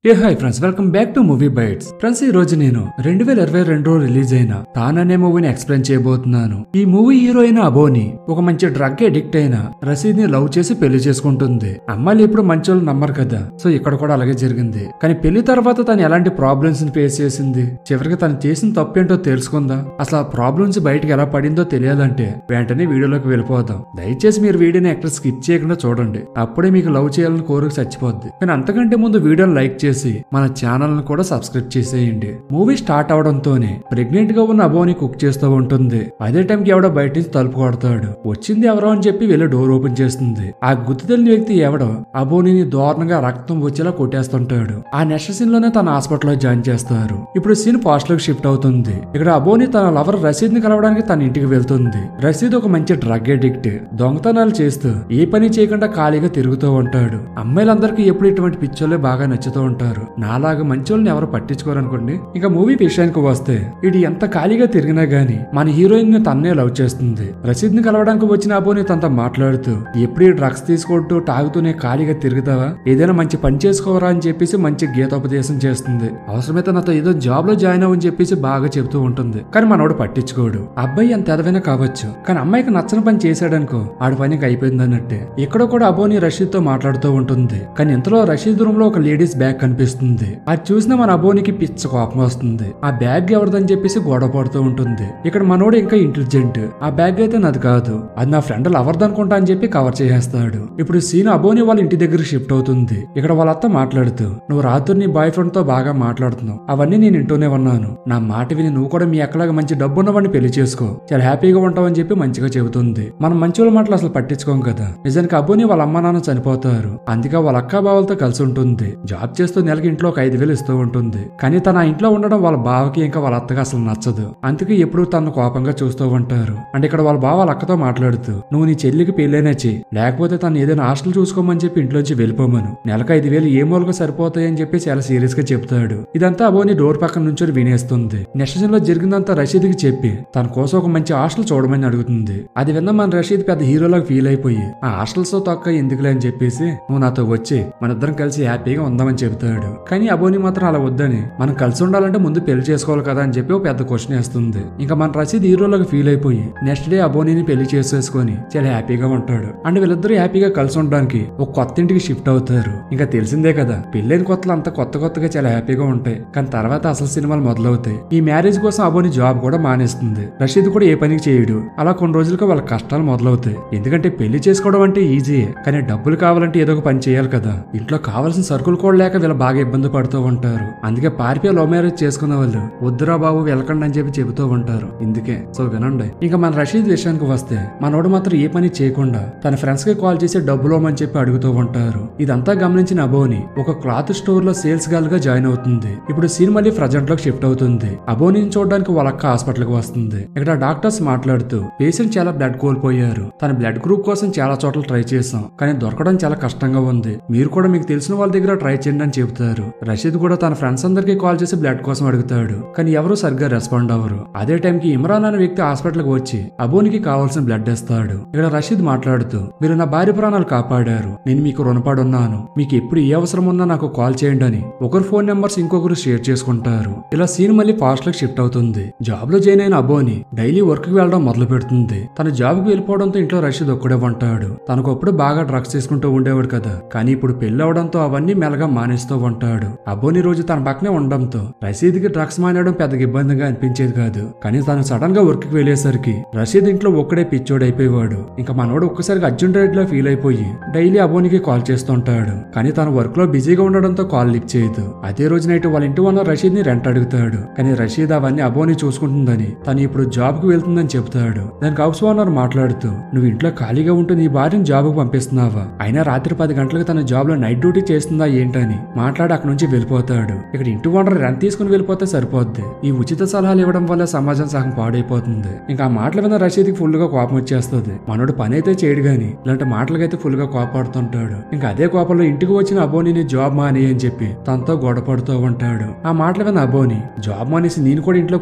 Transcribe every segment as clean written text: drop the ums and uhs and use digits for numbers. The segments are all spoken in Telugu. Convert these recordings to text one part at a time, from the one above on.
Hi friends, welcome back to movie bites. Friends, ఈ రోజు నేను 2022 రిలీజ్ అయిన తాన్ అనే మూవీని ఎక్స్ప్లెయిన్ చేయబోతున్నాను. ఈ మూవీ హీరోయిన్ అబోని ఒక మంచి డ్రగ్ అడిక్ట్ అయిన రషీద్ ని లవ్ చేసి పెళ్లి చేసుకుంటుంది. అమ్మాయిలు ఎప్పుడు మంచి వాళ్ళు నమ్మరు కదా, సో ఇక్కడ కూడా అలాగే జరిగింది. కానీ పెళ్లి తర్వాత తను ఎలాంటి ప్రాబ్లమ్స్ ని ఫేస్ చేసింది, చివరికి తను చేసిన తప్పేంటో తెలుసుకుందా, అసలు ఆ ప్రాబ్లమ్స్ బయటకు ఎలా పడిందో తెలియాలంటే వెంటనే వీడియోలోకి వెళ్ళిపోదాం. దయచేసి మీరు వీడియోని ఎక్కడ స్కిప్ చేయకుండా చూడండి, అప్పుడే మీకు లవ్ చేయాలని కోరిక చచ్చిపోద్ది. కానీ అంతకంటే ముందు వీడియోని లైక్ చేసి మన ఛానల్ ను కూడా సబ్స్క్రైబ్ చేసేయండి. మూవీ స్టార్ట్ అవడంతోనే ప్రెగ్నెంట్ గా ఉన్న అబోని కుక్ చేస్తూ ఉంటుంది. అదే టైంకి ఎవడో బయట నుంచి తలుపు కొడతాడు. వచ్చింది ఎవరో అని చెప్పి వెళ్ళి డోర్ ఓపెన్ చేస్తుంది. ఆ గుర్తు తెలియని వ్యక్తి ఎవడో అబోనిని దారుణంగా రక్తం వచ్చేలా కొట్టేస్తుంటాడు. ఆ నెక్స్ట్ సీన్ లోనే తన హాస్పిటల్ లో జాయిన్ చేస్తారు. ఇప్పుడు సీన్ పాస్ట్ లోకి షిఫ్ట్ అవుతుంది. ఇక్కడ అబోని తన లవర్ రషీద్ ని కలవడానికి తన ఇంటికి వెళ్తుంది. రషీద్ ఒక మంచి డ్రగ్ అడిక్ట్, దొంగతనాలు చేస్తూ ఏ పని చేయకుండా ఖాళీగా తిరుగుతూ ఉంటాడు. అమ్మాయిలందరికీ ఎప్పుడు ఇటువంటి పిచ్చోళ్ళే బాగా నచ్చుతూ ఉంటారు. నాలాగా మంచోళ్ళని ఎవరు పట్టించుకోరు అనుకోండి. ఇంకా మూవీ విషయానికి వస్తే ఇది ఎంత ఖాళీగా తిరిగినా గానీ మన హీరోయిన్ ని తన్నే లవ్ చేస్తుంది. రషీద్ ని కలవడానికి వచ్చిన అబోని తనతో మాట్లాడుతూ ఎప్పుడు డ్రగ్స్ తీసుకుంటూ తాగుతూనే ఖాళీగా తిరుగుతావా, ఏదైనా మంచి పని చేసుకోవరా అని చెప్పేసి మంచి గీతోపదేశం చేస్తుంది. అవసరమైతే నాతో ఏదో జాబ్ లో జాయిన్ అవ్వని చెప్పేసి బాగా చెబుతూ ఉంటుంది. కానీ మనోడు పట్టించుకోడు. అబ్బాయి ఎంత ఎదవైనా కావచ్చు, కానీ అమ్మాయికి నచ్చని పని చేశాడనుకో ఆడి పనికి అయిపోయింది అన్నట్టే. ఇక్కడ కూడా అబోని రషీద్ తో మాట్లాడుతూ ఉంటుంది. కానీ ఇంతలో రషీద్ రూమ్ లో ఒక లేడీస్ బ్యాగ్ కనిపిస్తుంది. అది చూసిన మన అబోనికి పిచ్చ కోపం వస్తుంది. ఆ బ్యాగ్ ఎవరిదని చెప్పేసి గొడవ పడుతూ ఉంటుంది. ఇక్కడ మనోడు ఇంకా ఇంటెలిజెంట్. ఆ బ్యాగ్ అయితే నాది కాదు, అది నా ఫ్రెండ్ లవర్ది అనుకుంటా అని చెప్పి కవర్ చేసేస్తాడు. ఇప్పుడు సీన్ అబోని వాళ్ళ ఇంటి దగ్గర షిఫ్ట్ అవుతుంది. ఇక్కడ వాళ్ళ అత్త మాట్లాడుతూ, నువ్వు రాత్రి నీ బాయ్ ఫ్రెండ్ తో బాగా మాట్లాడుతున్నావు, అవన్నీ నేను ఇంటూనే ఉన్నాను. నా మాట విని నువ్వు కూడా మీ అక్కలాగా మంచి డబ్బున్నవాడిని పెళ్లి చేసుకో, చాలా హ్యాపీగా ఉంటావని చెప్పి మంచిగా చెబుతుంది. మనం మంచి వాళ్ళ మాటలు అసలు పట్టించుకోం కదా. నిజానికి అబోని వాళ్ళ అమ్మ నాన్న చనిపోతారు. అందుకే వాళ్ళ అక్క బావలతో కలిసి ఉంటుంది. జాబ్ చేస్తూ నెలకి ఇంట్లో ఒక 5,000 ఇస్తూ ఉంటుంది. కానీ తన ఇంట్లో ఉండడం వాళ్ళ బావకి ఇంకా వాళ్ళ అత్తగా అసలు నచ్చదు. అందుకే ఎప్పుడు తను కోపంగా చూస్తూ ఉంటారు. అంటే ఇక్కడ వాళ్ళ బావ వాళ్ళ అక్కతో మాట్లాడుతూ, నువ్వు నీ చెల్లికి పెళ్ళైనా చెయ్యి, లేకపోతే తను ఏదైనా హాస్టల్ చూసుకోమని చెప్పి ఇంట్లోంచి వెళ్ళిపోమను, నెలకు 5,000 ఏ మూలగా సరిపోతాయని చెప్పి చాలా సీరియస్ గా చెప్తాడు. ఇదంతా అబోని డోర్ పక్కన నుంచి వినేస్తుంది. నెక్స్ట్ సీన్ లో జరిగిందంతా రషీద్ కి చెప్పి తన కోసం ఒక మంచి హాస్టల్ చూడమని అడుగుతుంది. అది విన్న మన రషీద్ పెద్ద హీరోలాగా ఫీల్ అయిపోయి, ఆ హాస్టల్స్ తో తొక్క ఎందుకులే అని చెప్పేసి నువ్వు నాతో వచ్చి మన ఇద్దరం కలిసి హ్యాపీగా ఉందామని చెబుతాడు. కానీ అబోని మాత్రం అలా వద్దని, మనం కలిసి ఉండాలంటే ముందు పెళ్లి చేసుకోవాలి కదా అని చెప్పి ఒక పెద్ద క్వశ్చన్ వేస్తుంది. ఇంకా మన రషీద్ హీరోలాగా ఫీల్ అయిపోయి నెక్స్ట్ డే అబోనిని పెళ్లి చేసేసుకొని చాలా హ్యాపీగా ఉంటాడు. అండ్ వీళ్ళిద్దరూ హ్యాపీగా కలిసి ఉండడానికి ఒక కొత్త ఇంటికి షిఫ్ట్ అవుతారు. ఇంకా తెలిసిందే కదా, పెళ్ళైన కొత్తలు అంతా కొత్తగా చాలా హ్యాపీగా ఉంటాయి. కానీ తర్వాత అసలు సినిమాలు మొదలవుతాయి. ఈ మ్యారేజ్ కోసం అబోని జాబ్ కూడా మానేస్తుంది. రషీద్ కూడా ఏ పనికి చేయడు. అలా కొన్ని రోజులుగా వాళ్ళ కష్టాలు మొదలవుతాయి. ఎందుకంటే పెళ్లి చేసుకోవడం అంటే ఈజీయే, కానీ డబ్బులు కావాలంటే ఏదో ఒక పని చేయాలి కదా. ఇంట్లో కావాల్సిన సరుకులు కూడా లేక వీళ్ళు బాగా ఇబ్బంది పడుతూ ఉంటారు. అందుకే పారిపోయి లవ్ మ్యారేజ్ చేసుకున్న వాళ్ళు వద్దురా బాబు వెళ్ళకండి అని చెప్పి చెబుతూ ఉంటారు. ఇందుకే సో వినండి. ఇంకా మన రషీద్ విషయానికి వస్తే మనోడు మాత్రం ఏ పని చేయకుండా తన ఫ్రెండ్స్ కి కాల్ చేసి డబ్బులు అని చెప్పి అడుగుతూ ఉంటారు. ఇదంతా గమనించిన అబోని ఒక క్లాత్ స్టోర్ లో సేల్స్ గర్ల్ గా జాయిన్ అవుతుంది. ఇప్పుడు సీన్ మళ్ళీ ప్రజెంట్ లోకి షిఫ్ట్ అవుతుంది. అబోనిని చూడడానికి వాళ్ళ అక్క హాస్పిటల్ కి వస్తుంది. ఇక్కడ డాక్టర్స్ మాట్లాడుతూ, పేషెంట్ చాలా బ్లడ్ కోల్పోయారు, తన బ్లడ్ గ్రూప్ కోసం చాలా చోట్ల ట్రై చేసాం, కానీ దొరకడం చాలా కష్టంగా ఉంది, మీరు కూడా మీకు తెలిసిన వాళ్ళ దగ్గర ట్రై చేయండి అని చెబుతారు. రషీద్ కూడా తన ఫ్రెండ్స్ అందరికి కాల్ చేసి బ్లడ్ కోసం అడుగుతాడు. కానీ ఎవరు సరిగ్గా రెస్పాండ్ అవ్వరు. అదే టైంకి ఇమ్రాన్ అనే వ్యక్తి హాస్పిటల్ కి వచ్చి అబోనికి కావాల్సిన బ్లడ్ ఇస్తాడు. ఇక్కడ రషీద్ మాట్లాడుతూ, మీరు నా భార్య ప్రాణాలు కాపాడారు, నేను మీకు రుణపడి ఉన్నాను, మీకు ఎప్పుడు ఏ అవసరం ఉన్నా నాకు కాల్ చేయండి అని ఒకరు ఫోన్ నెంబర్స్ ఇంకొకరు షేర్ చేసుకుంటారు. ఇలా సీన్ మళ్ళీ ఫాస్ట్ లోకి షిఫ్ట్ అవుతుంది. జాబ్ లో జాయిన్ అయిన అబోని డైలీ వర్క్ కి వెళ్ళడం మొదలు పెడుతుంది. తన జాబ్ కి వెళ్ళిపోవడంతో ఇంట్లో రషీద్ ఒక్కడే ఉంటాడు. తనకు అప్పుడు బాగా డ్రగ్స్ తీసుకుంటూ ఉండేవాడు కదా, కానీ ఇప్పుడు పెళ్లి అవడంతో అవన్నీ మెల్లగా మానేస్తూ ఉంటాడు. అబోని రోజు తన పక్కనే ఉండడంతో రషీద్ కి డ్రగ్స్ మానేయడం పెద్దగా ఇబ్బందిగా అనిపించేది కాదు. కానీ తను సడన్ గా వర్క్ కి వెళ్లేసరికి రషీద్ ఇంట్లో ఒక్కడే పిచ్చోడు అయిపోయేవాడు. ఇంకా మనోడు ఒక్కసారిగా అర్జెంట్ రేట్ లో ఫీల్ అయిపోయి డైలీ అబోనికి కాల్ చేస్తుంటాడు. కానీ తను వర్క్ లో బిజీగా ఉండడంతో కాల్ లిఫ్ట్ చేయదు. అదే రోజు నైట్ వాళ్ళ ఇంటి వల్ల రషీద్ ని రెంట్ అడుగుతాడు. కానీ రషీద్ అవన్నీ అబోని చూసుకుంటుందని, తను ఇప్పుడు జాబ్ కు వెళ్తుందని చెప్తాడు. దానికి హౌస్ ఓనర్ మాట్లాడుతూ, నువ్వు ఇంట్లో ఖాళీగా ఉంటూ నీ భార్యను జాబ్ కు పంపిస్తున్నావా, అయినా రాత్రి 10 గంటలకు తన జాబ్ లో నైట్ డ్యూటీ చేస్తుందా ఏంటని మాట్లాడి అక్కడ నుంచి వెళ్ళిపోతాడు. ఇక్కడ ఇంటి ఓనర్ రెంట్ తీసుకుని వెళ్ళిపోతే సరిపోద్ది. ఈ ఉచిత సలహాలు ఇవ్వడం వల్ల సమాజం సగం పాడైపోతుంది. ఇంకా ఆ మాటల మీద రషీద్కి ఫుల్ గా కోపం వచ్చేస్తుంది. మనోడు పని అయితే చేయడు గాని ఇలాంటి మాటలకైతే ఫుల్ గా కోపడుతుంటాడు. ఇంకా అదే కోపంలో ఇంటికి వచ్చిన అబోనిని జాబ్ మానే అని చెప్పి తనతో గొడవ పడుతూ ఉంటాడు. ఆ మాటల మీద అబోని, జాబ్ మానేసి నేను కూడా ఇంట్లో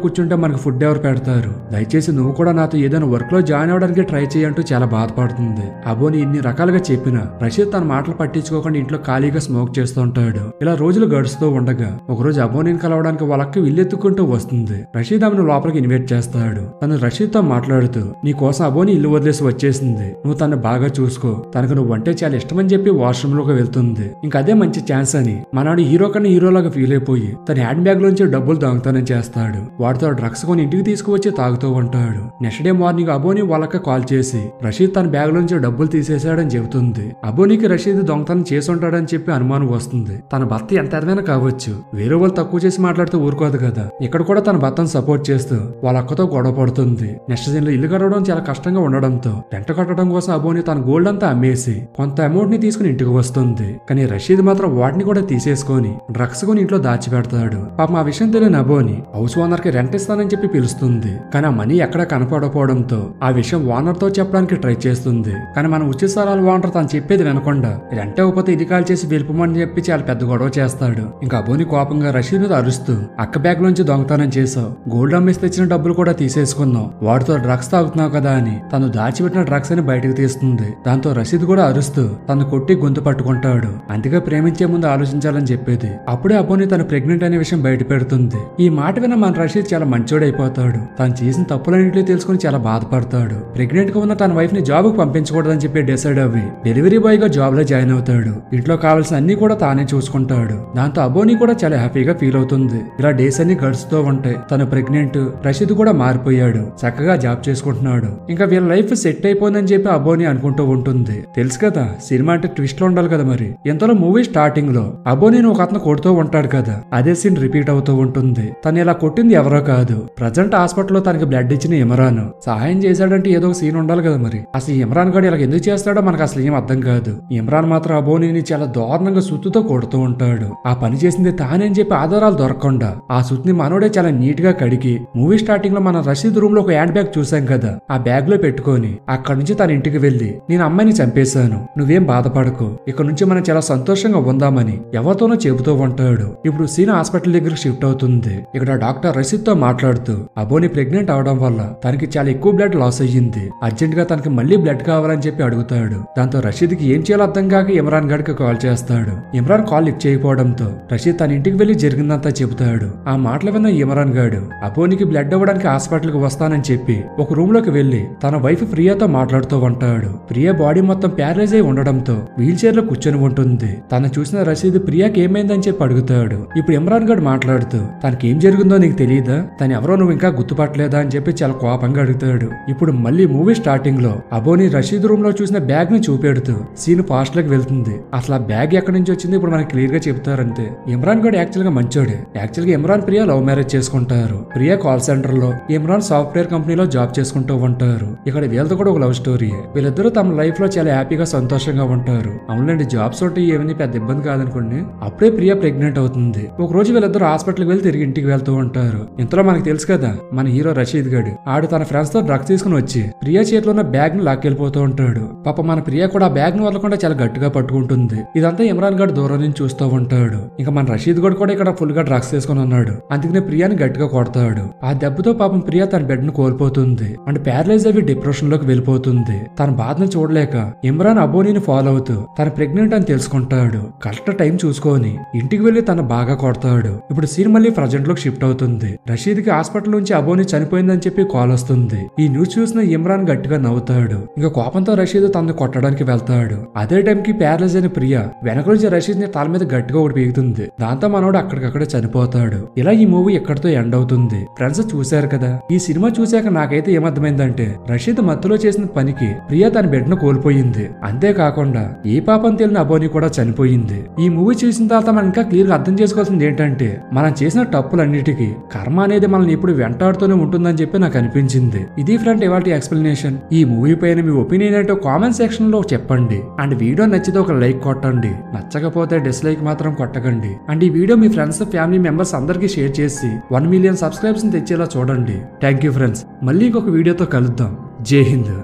కూర్చుంటే మనకు ఫుడ్ ఎవరు పెడతారు, దయచేసి నువ్వు కూడా నాతో ఏదైనా వర్క్ లో జాయిన్ అవడానికి ట్రై చేయంటూ చాలా బాధపడుతుంది. అబోని ఇన్ని రకాలుగా చెప్పినా రషీద్ తన మాటలు పట్టించుకోకుండా ఇంట్లో ఖాళీగా స్మోక్ చేస్తూ ఉంటాడు. ఇలా రోజులు గడుస్తూ ఉండగా ఒకరోజు అబోనీని కలవడానికి వాళ్ళకి ఇల్లెత్తుకుంటూ వస్తుంది. రషీద్ ఆమెను లోపలికి ఇన్వైట్ చేస్తాడు. తను రషీద్ తో మాట్లాడుతూ నీ కోసం అబోని ఇల్లు వదిలేసి వచ్చేసింది, నువ్వు తను బాగా చూసుకో, తనకు నువ్వంటే చాలా ఇష్టమని చెప్పి వాష్రూమ్ లోకి వెళ్తుంది. ఇంకా అదే మంచి ఛాన్స్ అని మనవాడు హీరో కన్నా హీరోలాగా ఫీల్ అయిపోయి తన హ్యాండ్ బ్యాగ్ లోంచి డబ్బులు దొంగతనం చేస్తాడు. వాడితో డ్రగ్స్ కొని ఇంటికి తీసుకువచ్చి తాగుతూ ఉంటాడు. నెక్స్ట్ డే మార్నింగ్ అబోని వాళ్ళకి కాల్ చేసి రషీద్ తన బ్యాగ్ లోంచి డబ్బులు తీసేశాడని చెబుతుంది. అబోనికి రషీద్ దొంగతనం చేసి ఉంటాడని చెప్పి అనుమానం వస్తుంది. తన భర్త ఎంత ఎదవైనా కావచ్చు, వేరే వాళ్ళు తక్కువ చేసి మాట్లాడుతూ ఊరుకోదు కదా. ఇక్కడ కూడా తన భర్తను సపోర్ట్ చేస్తూ వాళ్ళ అక్కతో గొడవ పడుతుంది. నెక్స్ట్ సీన్ లో ఇల్లు కట్టడం చాలా కష్టంగా ఉండడంతో రెంట్ కట్టడం కోసం అబోని తన గోల్డ్ అంతా అమ్మేసి కొంత అమౌంట్ ని తీసుకుని ఇంటికి వస్తుంది. కానీ రషీద్ మాత్రం వాటిని కూడా తీసేసుకొని డ్రగ్స్ కొని ఇంట్లో దాచిపెడతాడు. పాపం ఆ విషయం తెలియని అబోని హౌస్ ఓనర్ కి రెంట్ ఇస్తానని చెప్పి పిలుస్తుంది. కానీ ఆ మనీ ఎక్కడ కనపడకపోవడంతో ఆ విషయం ఓనర్ తో చెప్పడానికి ట్రై చేస్తుంది. కానీ మన ఉచిత స్థలాల ఓనర్ తను చెప్పేది వినకుండా రెంట్ ఇవ్వకపోతే ఇది కాల్ చేసి వెళ్ళిపోమని చెప్పి చాలా పెద్ద గొడవ చేస్తాడు. ఇంకా అబోని కోపంగా రషీద్ మీద అరుస్తూ అక్క బ్యాగ్ లోంచి దొంగతనం చేసావు, గోల్డ్ అమ్మేసి తెచ్చిన డబ్బులు కూడా తీసేసుకున్నావు, వాడితో డ్రగ్స్ తాగుతున్నావు కదా అని తను దాచిపెట్టిన డ్రగ్స్ అని బయటకు తీస్తుంది. దాంతో రషీద్ కూడా అరుస్తూ తను కొట్టి గొంతు పట్టుకుంటాడు. అందుకే ప్రేమించే ముందు ఆలోచించాలని చెప్పేది. అప్పుడే అబోని తను ప్రెగ్నెంట్ అనే విషయం బయట పెడుతుంది. ఈ మాట విన్న మన రషీద్ చాలా మంచోడైపోతాడు. తను చేసిన తప్పులన్నింటినీ తెలుసుకుని చాలా బాధపడతాడు. ప్రెగ్నెంట్ గా ఉన్న తన వైఫ్ ని జాబ్ కు పంపించకూడదని చెప్పి డిసైడ్ అవ్వి డెలివరీ బాయ్ గా జాబ్ లో జాయిన్ అవుతాడు. ఇంట్లో కావాల్సిన అన్ని కూడా తానే చూసుకుంటాడు. దాంతో అబోని కూడా చాలా హ్యాపీగా ఫీల్ అవుతుంది. ఇలా డేస్ అన్ని గడుస్తూ ఉంటాయి. తను ప్రెగ్నెంట్, రషీద్ కూడా మారిపోయాడు, చక్కగా జాబ్ చేసుకుంటున్నాడు. ఇంకా వీళ్ళ లైఫ్ సెట్ అయిపోయిందని చెప్పి అబోని అనుకుంటూ ఉంటుంది. తెలుసు కదా సినిమా అంటే ట్విస్ట్ లో ఉండాలి కదా. మరి ఎంతలో మూవీ స్టార్టింగ్ లో అబోనిని ఒక అతను కొడుతూ ఉంటాడు కదా, అదే సీన్ రిపీట్ అవుతూ ఉంటుంది. తను ఇలా కొట్టింది ఎవరో కాదు, ప్రజెంట్ హాస్పిటల్లో తనకి బ్లడ్ ఇచ్చిన ఇమ్రాన్. సహాయం చేశాడంటే ఏదో ఒక సీన్ ఉండాలి కదా. మరి అసలు ఇమ్రాన్ గారు ఇలా ఎందుకు చేస్తాడో మనకు అసలు ఏం అర్థం కాదు. ఇమ్రాన్ మాత్రం అబోనిని చాలా దారుణంగా సుత్తుతో కొడుతూ ఉంటాడు. ఆ పని చేసింది తానే అని చెప్పి ఆధారాలు దొరకకుండా ఆ సుత్ని మనోడే చాలా నీట్ గా కడిగి మూవీ స్టార్టింగ్ లో మన రషీద్ రూమ్ లో ఒక హ్యాండ్ బ్యాగ్ చూసాం కదా, ఆ బ్యాగ్ లో పెట్టుకొని అక్కడి నుంచి తన ఇంటికి వెళ్లి నేను అమ్మాయిని చంపేశాను, నువ్వేం బాధపడకు, ఇక్కడ నుంచి మనం చాలా సంతోషంగా ఉందామని ఎవరితోనో చెబుతూ ఉంటాడు. ఇప్పుడు సీన్ హాస్పిటల్ దగ్గరకు షిఫ్ట్ అవుతుంది. ఇక్కడ డాక్టర్ రషీద్ తో మాట్లాడుతూ అబోని ప్రెగ్నెంట్ అవడం వల్ల తనకి చాలా ఎక్కువ బ్లడ్ లాస్ అయ్యింది, అర్జెంట్ గా తనకి మళ్ళీ బ్లడ్ కావాలని చెప్పి అడుగుతాడు. దాంతో రషీద్ కి ఏం చేయాలో అర్థం కాక ఇమ్రాన్ గడికి కాల్ చేస్తాడు. ఇమ్రాన్ కాల్ లిఫ్ట్ చేయకపోవడంతో రషీద్ తన ఇంటికి వెళ్లి జరిగిందంతా చెబుతాడు. ఆ మాటలు విన్న ఇమ్రాన్ గాడు అబోనికి బ్లడ్ ఇవ్వడానికి హాస్పిటల్ కి వస్తానని చెప్పి ఒక రూమ్ లోకి వెళ్లి తన వైఫ్ ప్రియాతో మాట్లాడుతూ ఉంటాడు. ప్రియా బాడీ మొత్తం ప్యారలైజ్ అయి ఉండడంతో వీల్ చైర్ లో కూర్చొని ఉంటుంది. తను చూసిన రషీద్ ప్రియాకి ఏమైందని చెప్పి అడుగుతాడు. ఇప్పుడు ఇమ్రాన్ గడ్ మాట్లాడుతూ తనకి ఏం జరిగిందో నీకు తెలియదా, తను ఎవరో నువ్వు ఇంకా గుర్తుపట్టలేదా అని చెప్పి చాలా కోపంగా అడుగుతాడు. ఇప్పుడు మళ్ళీ మూవీ స్టార్టింగ్ లో అబోని రషీద్ రూమ్ లో చూసిన బ్యాగ్ ని చూపెడుతూ సీన్ ఫాస్ట్ లోకి వెళ్తుంది. అసలు ఆ బ్యాగ్ ఎక్కడి నుంచి వచ్చింది ఇప్పుడు మనకి క్లియర్ గా చెప్తారంతే. ఇమ్రాన్ గడ్ యాక్చువల్ గా మంచోడే. యాక్చువల్ గా ఇమ్రాన్ ప్రియా లవ్ మ్యారేజ్ చేసుకుంటారు. ప్రియా కాల్ సెంటర్ లో, ఇమ్రాన్ సాఫ్ట్వేర్ కంపెనీలో జాబ్ చేసుకుంటూ ఉంటారు. ఇక్కడ వీళ్ళతో కూడా ఒక లవ్ స్టోరీ. వీళ్ళిద్దరూ తమ లైఫ్ లో చాలా హ్యాపీగా సంతోషంగా ఉంటారు. అవునండి, జాబ్స్ ఉంటే ఏమీ పెద్ద ఇబ్బంది కాదనుకోండి. అప్పుడే ప్రియా ప్రెగ్నెంట్ అవుతుంది. ఒక రోజు వీళ్ళిద్దరు హాస్పిటల్కి వెళ్ళి తిరిగి ఇంటికి వెళ్తూ ఉంటారు. ఇంతలో మనకి తెలుసు కదా మన హీరో రషీద్ గడు ఆడు తన ఫ్రెండ్స్ తో డ్రగ్స్ తీసుకుని వచ్చి ప్రియా చేతిలో ఉన్న బ్యాగ్ ని లాక్కెళ్ళిపోతూ ఉంటాడు. పాప మన ప్రియా కూడా ఆ బ్యాగ్ ని వదలకుండా చాలా గట్టిగా పట్టుకుంటుంది. ఇదంతా ఇమ్రాన్ గడ్ దూరం నుంచి చూస్తూ ఉంటాడు. ఇంకా మన రషీద్ గడ్ కూడా ఇక్కడ ఫుల్ గా డ్రగ్స్ తీసుకుని ఉన్నాడు. అందుకనే ప్రియాని గట్టిగా కొడతాడు. ఆ దెబ్బతో పాపం ప్రియా తన బెడ్ ను కోల్పోతుంది అండ్ ప్యారలైజ్ అవి డిప్రెషన్ లోకి వెళ్ళిపోతుంది. తన బాధను చూడలేక ఇమ్రాన్ అబోనీని ఫాలో అవుతూ తన ప్రెగ్నెంట్ అని తెలుసుకుంటాడు. కరెక్ట్ టైం చూసుకొని ఇంటికి వెళ్లి తన బాగా కొడతాడు. ఇప్పుడు సీన్ మళ్ళీ ప్రజెంట్ లోకి షిఫ్ట్ అవుతుంది. రషీద్ కి హాస్పిటల్ నుంచి అబోని చనిపోయిందని చెప్పి కాల్ వస్తుంది. ఈ న్యూస్ చూసిన ఇమ్రాన్ గట్టిగా నవ్వుతాడు. ఇంకా కోపంతో రషీద్ తనని కొట్టడానికి వెళ్తాడు. అదే టైం కి ప్యారలైజ్ అయిన ప్రియా వెనక నుంచి రషీద్ ని తల మీద గట్టిగా ఒకటి పీగుతుంది. దాంతో మనోడు అక్కడికక్కడే చనిపోతాడు. ఇలా ఈ మూవీ ఎక్కడితో ఎండ్ అవుతుంది. ఫ్రెండ్స్ చూశారు కదా, ఈ సినిమా చూశాక నాకైతే ఏమర్థమైందంటే రషీద్ మత్తులో చేసిన పనికి ప్రియా తన బెడ్ ను కోల్పోయింది. అంతేకాకుండా ఏ పాపం తెలియని అబోని కూడా చనిపోయింది. ఈ మూవీ చూసిన తర్వాత మనం ఇంకా క్లియర్ గా అర్థం చేసుకోవాల్సింది ఏంటంటే మనం చేసిన తప్పులన్నిటికీ కర్మ అనేది మనల్ని ఇప్పుడు వెంటాడుతూనే ఉంటుందని చెప్పి నాకు అనిపించింది. ఇది ఫ్రెండ్ ఇవాల్టి ఎక్స్ప్లెనేషన్. ఈ మూవీ పైన మీ ఒపీనియన్ ఏంటో కామెంట్ సెక్షన్ లో చెప్పండి. అండ్ వీడియో నచ్చితే ఒక లైక్ కొట్టండి, నచ్చకపోతే డిస్లైక్ మాత్రం కొట్టకండి. అండ్ ఈ వీడియో మీ ఫ్రెండ్స్ ఫ్యామిలీ మెంబర్స్ అందరికీ షేర్ చేసి 1 మిలియన్ సబ్స్క్రైబర్స్ తెచ్చేలా చూడండి. Thank you friends. మళ్ళీ ఇంకొక వీడియోతో కలుద్దాం. జై హింద్.